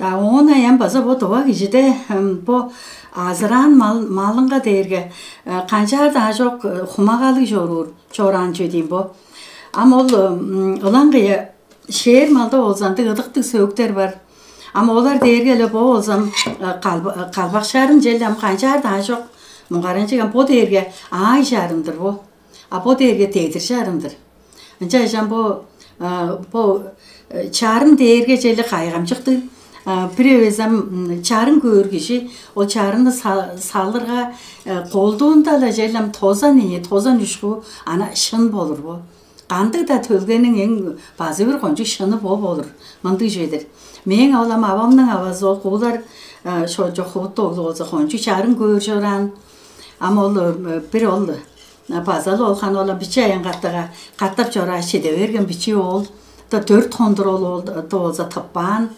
Да ona yan база бо дова гижде бо азран малынга дээрге канчаар да жок хумагалык жоран жөдим бо. Ам ол улангы шер малда болсанды ыдыктык сөктөр бар. Ам олар дээрге эле бо болсам калбак шарын желдем канчаар да жок мунгаранчыган бо дээрге ай шарындыр бо. А бо дээрге тедир шарындыр. Анча жан бо чарын дээрге желе кайгамчыкты Привезем чарын көргіші, ол чарынды салырға қолдуында да желем тозан үшкі ана шын болыр бұл. Қандық да төлгенің ең базы бір қончық шыны болыр, мұнды жедір. Мен аулам авамның авазы ол қолдар жоқ құбытты олды қончық чарын көр жоран. Ама ол бір ол базалы олған олам бичі аян қаттап жора шеде берген бичі ол. 4 қондыр ол олза таппан.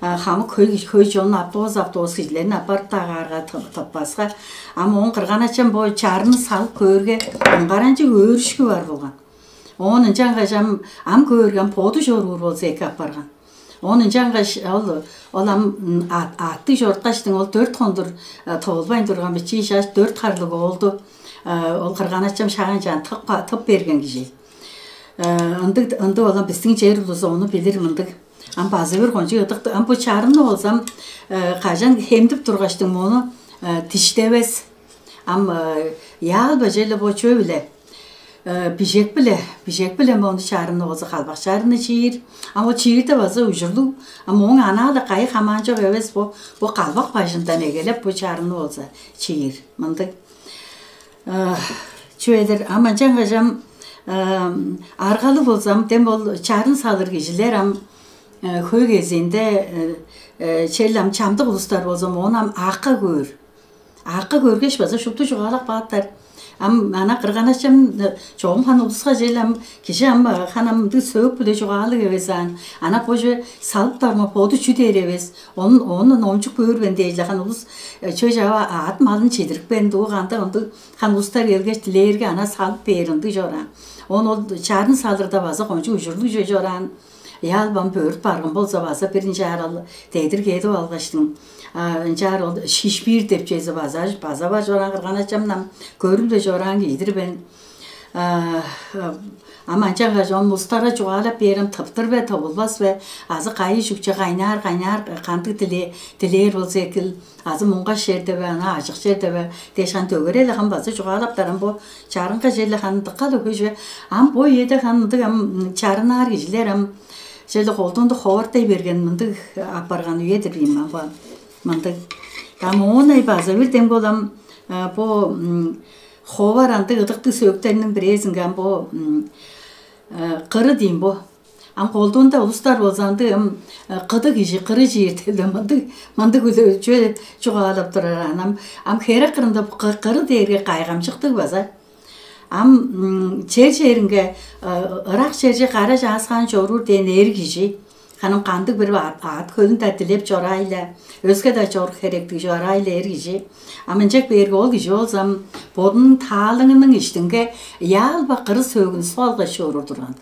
Хамы көй жолын автобус кежілерін апарып тағарға таппасқа. Ама он қырғаначан бой чарыны салып көрге оңғаранчы өрішкі бар болған. Оның жаңға жам ам көрген поды жорғыр болса екі апарған. Оның жаңға ол атты жортқаштың ол 4 қондыр тоғылбайын тұрған бічі жаш 4 қарлығы олды. Ол қырғаначан шаған жан тып берген кежей. Үнді олан біздің жер ұлызы оны білір мүндік. Ам базы бір қончы ұтықты. Ам бұл чарынны болсам, қажан хемдіп тұрғаштың мұны тіштевес. Ам яғыл бәжелі бұл чөбілі. Бежек біле мұны чарынны болса қалбақ чарынны чиір. Ам ол чиірді базы ұжырлу. Ам оң анағы қайы қаман жоқ өвес бұл қалбақ бажындан егелеп бұл чарынны болса чиір. Мұндық чөйдір. Ам жаңға жам арғалы болсам, дем бол чарын салыр кежілер. Ам көй кезінде челлам чамдық ұлыстар болсам, онам ақы көр. Ақы көргеш база шупты жоғалақ бағыттар. Ана қырғанашам жоғым хан ұлысқа челлам кеше ханамды сөк біле жоғалық евесан. Ана пожы салыптарма поды чүдер евес. Оны номчық көрбен дейлі хан ұлыс чөй жава ат малын чедірік бен дуғанды хан ұлыстар елгеш тілерге ана салып берінді жора. Оны чарын салырда база қончы ұжырлы жөй жоран. Ялбам бөрт барғын болса база бірін жаралы дейдір кеді алғаштың. Жарыл шишбир деп жезі база ба жоран қырған açamнам көрімді жоран кейдір бен. Аманчаға жон мұстара жоғалап берім тыптыр бе табылбас бе. Азы қайы жүкче қайнар қанты тілер болса екіл. Азы мұңға шерді бе, ана ажық шерді бе. Дешан төгірелі қан базы жоғалап дарым бұл чарынға желі қандыққа дөкөж бе. Ам бой еді қандық чарынар кежілер Желі қолдыңды қовартай берген мұндық апарған үйедір дейм мұндық. Оны базы білден болам бұл қоваранды ұдықты сөктерінің бірезінген бұл қыры дейм бұл. Ам қолдыңда ұлыстар болсанды қыды кежі қыры жиертелі мұндық жөй жоғалап тұрар. Ам қері қырында қыры дейірге қайғам шықтық база. Ам черинге ырак черже қара жазған жорур ден ергежи. Ханым қандық бір ат көлін тәттілеп жорайлы. Өзге да жор керекті жорайлы ергежи. Амынчак берге ол кежи олсам, бодының талыңының іштінге ялба қыры сөгін солға жорур тұрған.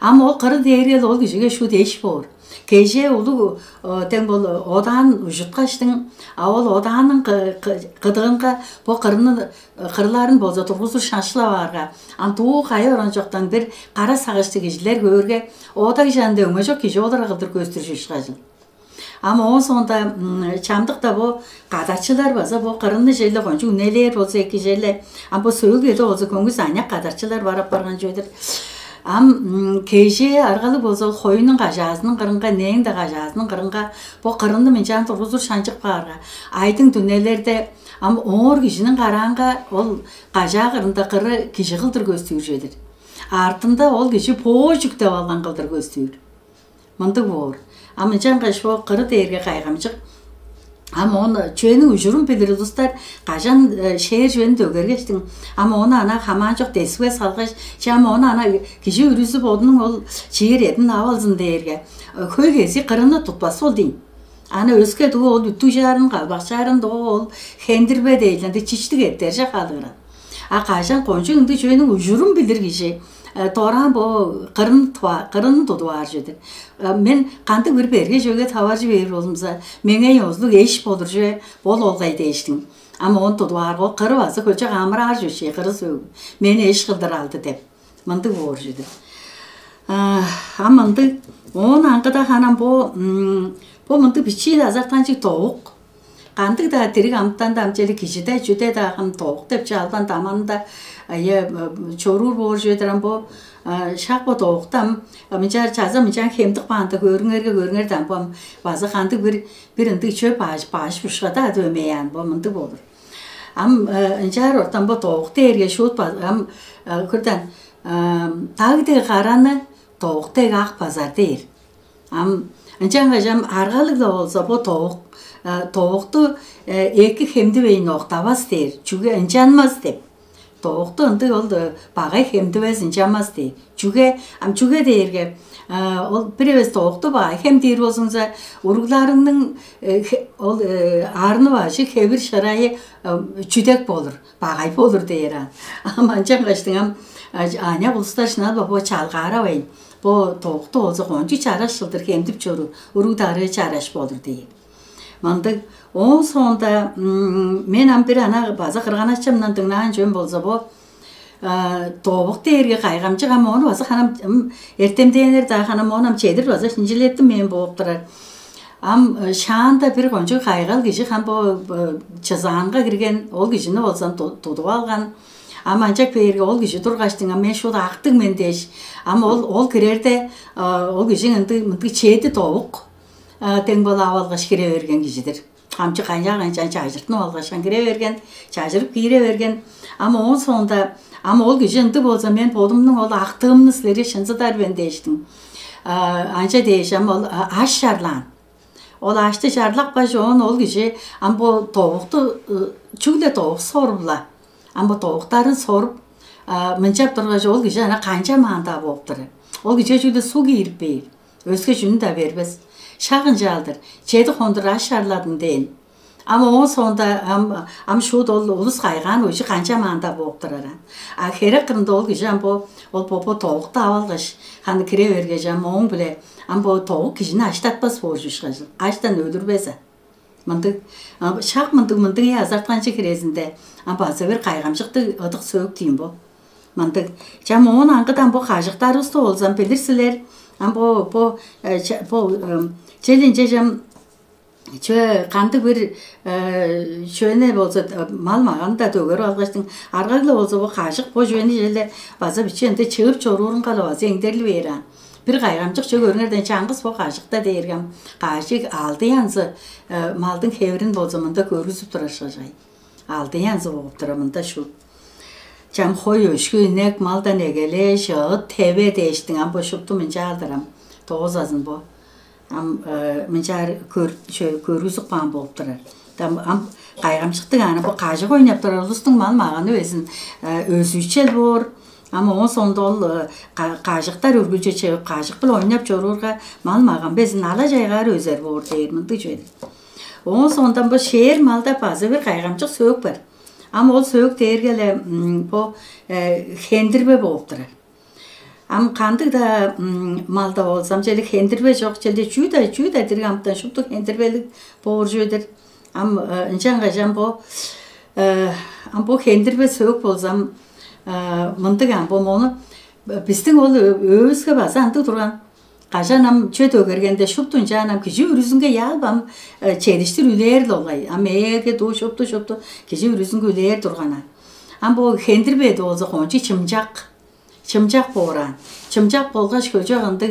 Ам ол қыры дейрел ол кежиге шу деш бор. Кеже олу тен бол одан ұжытқаштың, ауыл оданның қыдығынға бұл қырларын болса тұрғызыр шаншыла барға. Антуы қайы оран жоқтан бір қара сағышты кежелер көрге, одаг жанды өңі жоқ кеже олар қылдыр көстір жүшқа жыл. Ама он сонда чамдықта бұл қадарчылар база бұл қырынны желі қоншы үнелер болса екі желі. Ам бұл сөйік еді олсы көңіз аяқ қадарчылар барап барған жойдыр. Ам кеже арғалы болса қойының қажасының қырынға, нейін де қажасының қырынға, бұл қырынды мен жан тұрғызыр шанчық барға. Айтың түнелерді, ам оңыр кешінің қаранға ол қажа қырында қыры кеші қылдыр көстүйір жедір. Артында ол кеші пожүкті алған қылдыр көстүйір. Мұнды бор. Ам жан қашы қыры дейірге қайғамшық. Ам оны чөйінің ұжырын білірі достар, қажан шер жөйін дөгергештің. Ам оны ана қаман жоқ десуе салғаш, ам оны ана кеші үрізі бодының ол жер етін авалзын дейірге. Көй кесі қырыны тұтпасы ол дейін. Ана өзге дуы ол үтту жарын, қалбақ жарын дуы ол хендірбе дейлінді чиштік еттер жақ алығырады. Қажан қоншы үнді жөйінің ұжырын білір кеші. Доран бо гырын дудуар жедер. Мен канты bir berge joge tavarjı verir olumsa menge yozluk eş bolur je bol olgay değiştin. Ama on duduar go qırı bası köçe qamırar jö şey qırı söv. Meni eş qıldır aldı dep. Mındı bor jedi. Amındı on anqıda hanam bu mındı biçi de azartancı toğuk. Kantık da diri amttan da amceli kişide cüde da ham toğuk dep çaldan damanda çorur bor jediran bu şakbo toğuktam mincar çaza mincar hemdik bandı görünger bu bazı kantık bir indi çöp baş buşada dömeyen bu mındı bolur. Am mincar ortam bu toğuk derge şut am kurdan tağde qaranı toğuk te gaq pazar der. Am mincar argalık da olsa bu toğuktu eki hemdi beyin oktavas der. Çünkü incanmaz dep. Toğuktu indi oldu bağı hemdi ve incanmaz der. Çünkü derge bir toğuktu bağı hem der olsunca uruklarının arını başı kevir şarayı çüdek bolur. Bağı bolur der. Ama ancak kaçtın anya bulustaşına bu çalgara veyin. Bu toğuktu olsa koncu çaraşıldır hemdip çoru. Urukları çaraş bolur der. Mandık o sonda men bir ana bazı qırğanaçımdan dinleyen jön bolsa bu toğuk derge qaygamcı ama onu bazı hanım ertemdeyenler da hanım onam çedir bazı şinjilettim men boğup durar. Am şanda bir koncu qaygal kişi ham bu çazanğa girgen ol kişini olsam tutup algan. Ama ancak berge ol kişi turgaçtın men şu da aqtık men deş. Ama ol kirerde ol kişinin mındı çedi toğuk. Tengbala avalgaş kire vergen kişidir. Hamçı kanca çaycırtını avalgaşan kire vergen, çaycırıp kire vergen. Ama on sonunda, ama ol kişi indi bolsa men podumның ol aqtığımını sizlere şınzıdar ben değiştim. Anca değişem ol aş şarlan. Ol aştı şarlak başı on ol kişi, ama bu toğuktu, çünkü toğuk sorubla. Ama bu toğukların sorup, mınçap durgaşı ol kişi kanca manda boğuptırı. Ol kişi çünkü su giyirip beyir. Özge şunu da vermez. Şağıncalıdır. Çeydi kondur aşarladın deyin. Ama o sonda şu dolu ulus qaygan oju kanca manda boğup duraran. Ahire qırında ol gijam bu popo toğuk da avalgış. Hani kire vergejam oğun bile. Ama bu toğuk kişini aştatmaz borcuş qajıl. Aştan öldürbeze. Mındık şaq mındık ya azartqançı kirezinde. Ama bazı bir qaygamcıqdı ıdıq söğük deyim bu. Mındık jam oğun anqıdan bu qajıqtar usta olsam bilirsiler. Ama bu çelince jam çö kandı bir şöyle bolsa mal mağan da döger algaçtın argaglı olsa bu kaşık bu jöni jelle bazı biçende çıgıp çorurun kalabaz engderli veran bir qaygamcık çö görüngerden çangız bu kaşıkta dergem kaşık aldı yansı maldın kevrin bolsamında görüzüp turaşacay aldı yansı boğup duramında şu jam koyuş günek maldan egele şağıt tebe değiştin am boşuptu mince aldıram toğuz azın bu am mincar körüzük ban boğup durar. Am qaygamçıqtı gana bu qajıq oynap durar. Ulustun mal mağanı özün özüçel bor. Ama on sonda ol qajıqtar örgülce çeğip qajıq bil oynap jorurga mal mağan bezin ala jaygar özer bor deyirmindi jedi. On sondan bu şehir malda bazı bir qaygamçıq söğük var. Ama ol söğük dergele bu hendirbe boğup durar. Am kandık da malda olsam çelik hendirbe çok çelik cüda dirgamdan şuptuk hendirbelik borcudur. Am incan gajam bu hendirbe söğük olsam mındık am bu onu bizden ol özge basandı duran. Qajanam çöt ögergende şuptun canam kişi ürüzünge yalbam çeliştir ülerdi olay. Am eğerge doğu şuptu kişi ürüzünge üler durgana. Am bu hendirbe de olsa konçu çımcak boran. Çımcak bolgaç köçağında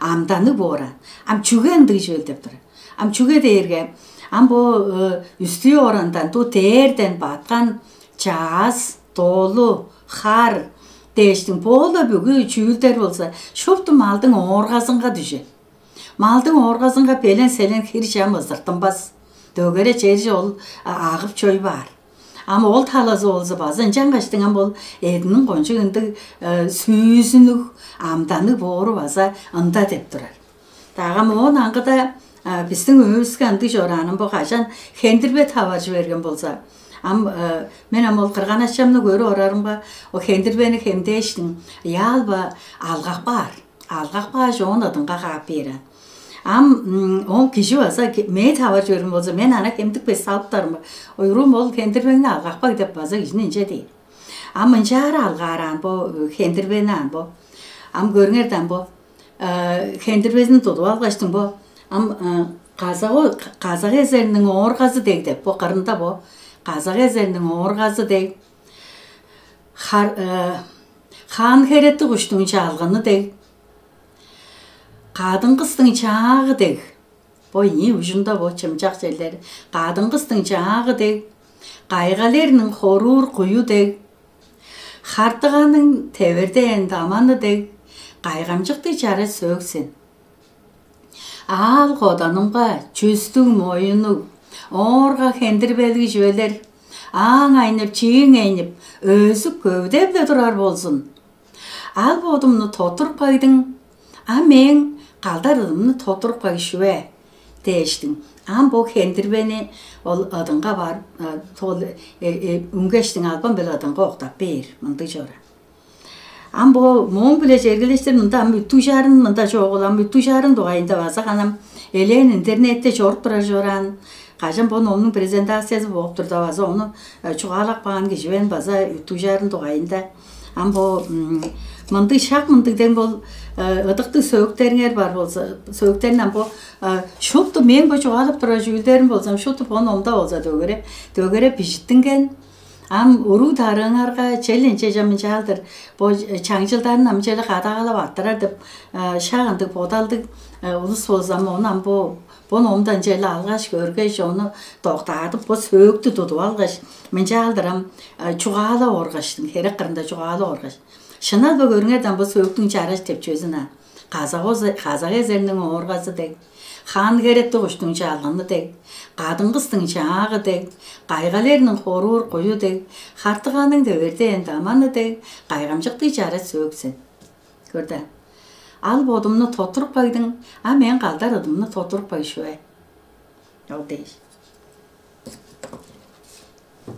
amdanı boran. Am çügendik jöltep dur. Am çüge derge. Am bu üstü orandan to terden batkan çaz, dolu, har değiştin. Bola bügü çüylter bolsa şoptu maldın orgasınga düşe. Maldın orgasınga belen selen kirişam ızdırtın bas. Dögere çerci ol ağıp çöy var. Ama ol talazı olsa bazı can kaçtın ama ol edinin konçuğunda süyüzünü amdanı boru basa ında dep durar. Dağım o nangıda bizden özgü andı joranın bu kaçan hendirbe tavarcı vergen bolsa Мен ол қырған ашамны көрі орарымға, о хендірбені хемдештің, ялба алғақ бар жоғын адынға қағып бері. Он киши баса, мен тавар жөрім болса, мен ана хемдік бес салыптарым ба, ойрум ол хендірбені алғақ баг деп баса кишін інше дей. Мыншары алғаран бо, хендірбені бо, көріңерден бо, хендірбесін тұдып алғаштың бо, қазақ езерінің орғазы дег деп, бо қырында бо, қазақ езерінің орғазы дег, хан херетті құштың чалғыны дег, қадын қыстың чағы дег, бо не ұжында бо чымчақ жерлері, қадын қыстың чағы дег, қайғалерінің хорур құю дег, қартығаның тәверді әнді аманы дег, қайғамжықты жары сөксін. Ал қоданымға жүстің мойыну, орға хендірбелгі жөйлер, аң айнып, чиң айнып, өзі көвдеп тұрар болсын. Ал бодымны тотыр қайдың, мен қалдарымны тотыр қай шуе, дейштің. Бұл хендірбені ол адынға бар, үнгештің албан бел адынға оқтап бер, мұнды жора. Бұл мұң біле жергелештер мұнда мүтту жарын мұнда жоғылан мүтту жарын доғайында баса қанам елен интернетте жорып тұра жоран қажын бұл оның презентациясы болып тұрда баса оны чуғалақ баған кешуен баса үтту жарын доғайында бұл мұнды шақ мұндыден бұл ұдықты сөйіктеріңер бар болса сөйіктерінен бұл шұтты мен бұл чуғалып тұра жүйілдерін болсам шұтты бұл омда болса дөгере бішіттінген уру тарыңарға челленже жамын жалдыр. Бұл чаңжылдарын амжелі қадағалап аттырар деп шағындық бодалдық ұлыс болсам онан бұл омдан желі алғаш көргеш оны тоқтадып бұл сөйікті тұтып алғаш. Мен жалдырам чуғалы орғаштың, херек қырында чуғалы орғаш. Шынал бұл көріңерден бұл сөйіктің жараш деп чөзіна. Қазақ езерінің орғасы дег. Хан керетті құштың жалғаны дег, қадын қыстың жағы дег, қайғалерінің хоруыр қойу дег, қартығаның дөверді енді аманы дег, қайғамжықты жары сөксін. Көрді. Ал бодымны тотырып байдың, мен қалдар ұдымны тотырып бай шуай. Ол дейш.